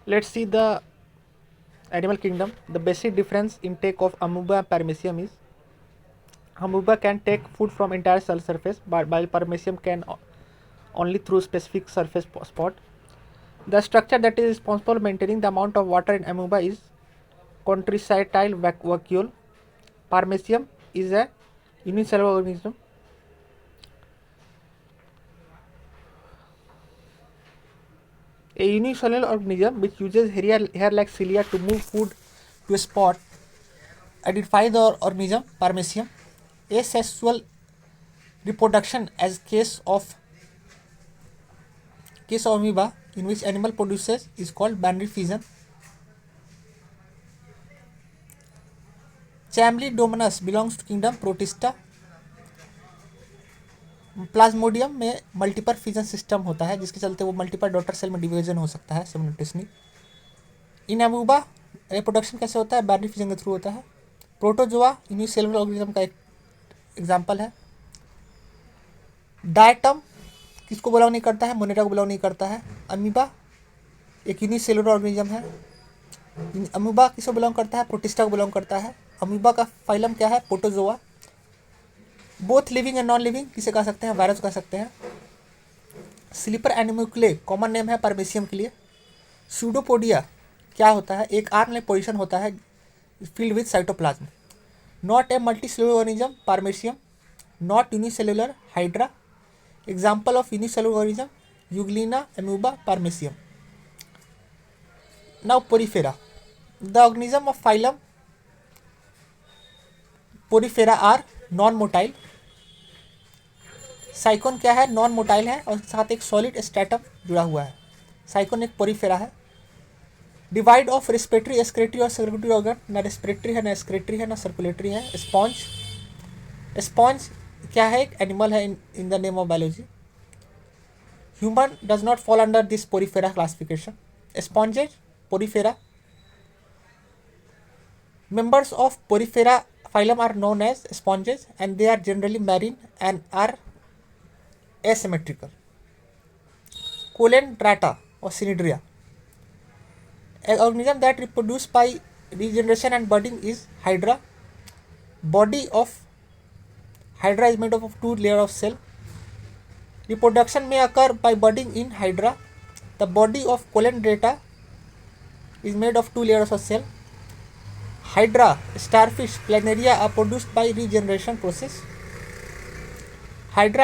Let's see the animal kingdom. The basic difference in take of amoeba and paramecium is amoeba can take food from entire cell surface, but while paramecium can only through specific surface spot. The structure that is responsible for maintaining the amount of water in amoeba is contractile vacuole. Paramecium is a unicellular organism. A unicellular organism which uses hair-like cilia to move food to a spot. Identify the organism Paramecium. Asexual reproduction as case of amoeba in which animal produces is called binary fission. Chlamydomonas belongs to kingdom Protista. Plasmodium में multiple fission system होता है जिसके चलते वो multiple daughter cell में division हो सकता है सिमुलेटेनियसली। इन अमूबा रिप्रोडक्शन कैसे होता है? बाइनरी फिजन के थ्रू होता है। प्रोटोजोआ यूनिसेलुलर ऑर्गेनिज्म का एक एग्जाम्पल है। डायटम किसको बिलोंग नहीं करता है? मोनेटा को बिलोंग नहीं करता है। अमीबा एक यूनिसेलुलर ऑर्गेनिज्म है। अमीबा किसको बिलोंग करता है? प्रोटिस्टा को बिलोंग करता है। अमीबा का फाइलम क्या है? Protozoa. Both living and non living किसे कह सकते हैं? वायरस कह सकते हैं। स्लीपर एनिमुक्ले कॉमन नेम है पारमेसियम के लिए। सूडोपोडिया क्या होता है? एक आर्म लाइक पोजिशन होता है filled with cytoplasm. Not a multicellular organism, Paramecium. Not unicellular, Hydra. Example of unicellular organism, Euglena, Amoeba, Paramecium. Now Porifera. The organism of phylum Porifera are non-motile. Sycon क्या है? Non motile है और साथ एक solid stratum जुड़ा हुआ है। Sycon एक पोरीफेरा है। डिवाइड ऑफ रेस्पिरेटरी, एक्सक्रेटरी और सर्कुलेटरी ऑर्गन। ना रेस्पिरेटरी है, ना एक्सक्रेटरी है, ना सर्कुलेटरी है। स्पॉन्ज, स्पॉन्ज क्या है? एक एनिमल है in the name of biology. Human does not fall under this Porifera classification. Sponges Porifera. Members of Porifera phylum are known as sponges and they are generally marine and are asymmetrical. Coelenterata or Cnidaria. An organism that reproduce by regeneration and budding is Hydra. Body of Hydra is made up of 2 layers of cell. Reproduction may occur by budding in Hydra. The body of Coelenterata is made of 2 layers of cell. Hydra, starfish, planaria are produced by regeneration process. Hydra